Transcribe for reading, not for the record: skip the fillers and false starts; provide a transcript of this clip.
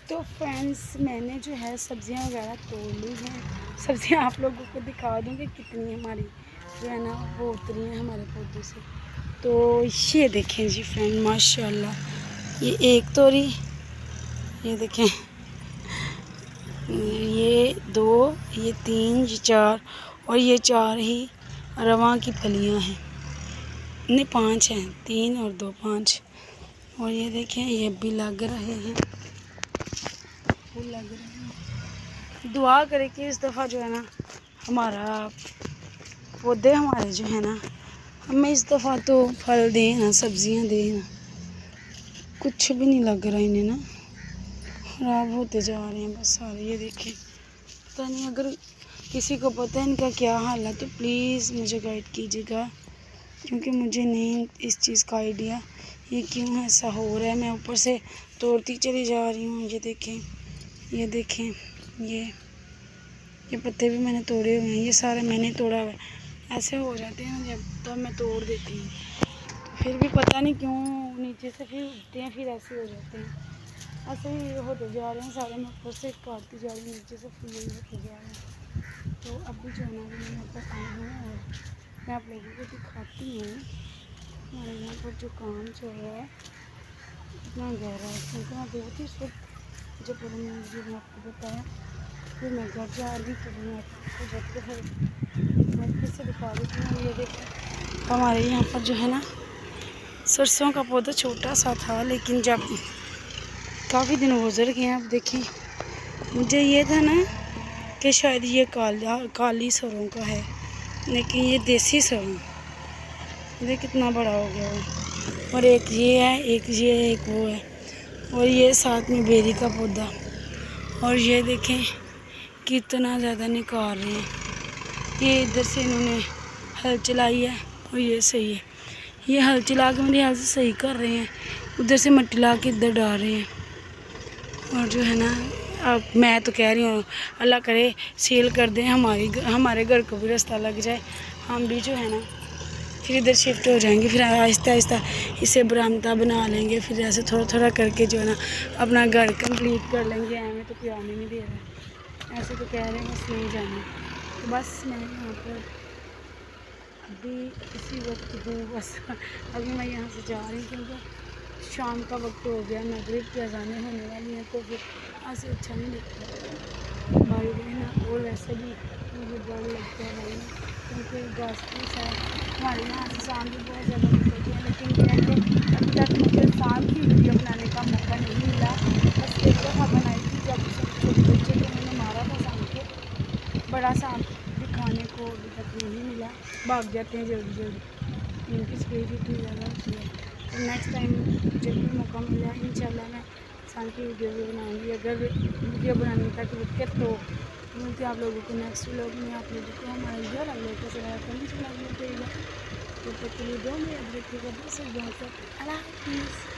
تو فرینڈس میں نے جو ہے سبزیاں وغیرہ توڑ لی ہیں. سبزیاں آپ لوگوں کو دکھا دوں گی کتنی ہماری جو ہے نا وہ اتری ہیں ہمارے پودوں سے. تو یہ دیکھیں جی فرینڈ ماشاء اللہ، یہ ایک توری، یہ دیکھیں یہ 2، یہ 3، یہ 4 اور یہ 4 ہی رواں کی پھلیاں ہیں. نہیں 5 ہیں، 3 اور 2 5. اور یہ دیکھیں یہ بھی لگ رہے ہیں، پھول لگ رہے ہیں. دعا کرے کہ اس دفعہ جو ہے نا ہمارا پودے ہمارے جو ہے نا ہمیں اس دفعہ تو پھل دیں نا، سبزیاں دیں نا. کچھ بھی نہیں لگ رہا انہیں نا، خراب ہوتے جا رہے ہیں بس سارے. یہ دیکھیں پتہ نہیں اگر کسی کو پتہ ہے ان کا کیا حال ہے تو پلیز مجھے گائیڈ کیجیے گا، کیونکہ مجھے نہیں اس چیز کا آئیڈیا یہ کیوں ایسا ہو رہا ہے. میں اوپر سے توڑتی چلی جا رہی ہوں. یہ دیکھیں، یہ دیکھیں، یہ پتے بھی میں نے توڑے ہوئے ہیں، یہ سارے میں نے توڑا ہوا ہے. ایسے ہو جاتے ہیں جب تب میں توڑ دیتی ہوں، تو پھر بھی پتہ نہیں کیوں نیچے سے پھر اگتے ہیں پھر ایسے ہو جاتے ہیں. ایسے ہی ہوتے جا رہے ہیں سارے. میں اوپر سے کاٹتی جا رہی ہوں، نیچے سے پھر یہی ہوتے جا رہے ہیں. تو اب بھی جو ہے نا میں یہاں پر آئی ہوں اور میں آپ لوگوں کو دکھاتی ہوں ہمارے یہاں پر جو کام چل رہا ہے اتنا گہرا ہے. کیونکہ میں بہت ہی صبح جب میں آپ کو بتایا پھر میں گھر جا رہی تو میں آپ کو جب پھر میں پھر سے دکھا دیتی ہوں. یہ دیکھیں ہمارے یہاں پر جو ہے نا سرسوں کا پودا چھوٹا سا تھا، لیکن جب کافی دن گزر گئے ہیں. اب دیکھیں مجھے یہ تھا نا کہ شاید یہ کالی سروں کا ہے، لیکن یہ دیسی سروں. یہ کتنا بڑا ہو گیا وہ. اور ایک یہ ہے، ایک یہ ہے، ایک وہ ہے، اور یہ ساتھ میں بیری کا پودا. اور یہ دیکھیں کتنا زیادہ نکال رہے ہیں. یہ ادھر سے انہوں نے ہل چلائی ہے اور یہ صحیح ہے. یہ ہل چلا کے میرے خیال سے صحیح کر رہے ہیں، ادھر سے مٹی لا کے ادھر ڈال رہے ہیں. اور جو ہے نا اب میں تو کہہ رہی ہوں اللہ کرے سیل کر دیں، ہمارے گھر کو بھی راستہ لگ جائے، ہم بھی جو ہے نا پھر ادھر شفٹ ہو جائیں گے. پھر آہستہ آہستہ اسے برآمدہ بنا لیں گے. پھر ایسے تھوڑا تھوڑا کر کے جو ہے نا اپنا گھر کمپلیٹ کر لیں گے. ہمیں تو کوئی آنے نہیں دے رہا ہے، ایسے تو کہہ رہے ہیں بس نہیں جانا. تو بس میں یہاں پر ابھی اسی وقت ہوں. بس ابھی میں یہاں سے جا رہی ہوں کیونکہ شام کا وقت ہو گیا، مغرب کی اذانیں ہونے والی ہیں. تو پھر ایسے اچھا نہیں لگتا بھائی بہن. اور ویسے بھی مجھے ڈر لگتا ہے بھائی، کیونکہ گھاس پھوس ہے ہمارے یہاں سے. سان بھی بہت زیادہ نکلتے ہیں، لیکن یہ ہے کہ ابھی تک مجھے سان کی ویڈیو بنانے کا موقع نہیں ملا. بس ایک دفعہ بنائی تھی جب چھوٹے چھوٹے بچے تھے، انہوں نے مارا تھا سان کو. بڑا سانپ دکھانے کو ابھی تک نہیں ملا، بھاگ جاتے ہیں جلدی جلدی، ان کی اسپیڈ اتنی زیادہ ہوتی ہے. تو نیکسٹ ٹائم جب بھی موقع ملا انشاءاللہ میں سان کی ویڈیو بھی بناؤں گی. اگر ویڈیو بنانے تک وقت تو ملتے ہیں آپ لوگوں کو نیکسٹ ولاگ میں. آپ لوگوں کو ہمارا یہ والا ولاگ کیسا لگا کمنٹس میں لائک دے گا. تب تک کے لیے دو میں یاد رکھیے گا. بس اللہ حافظ.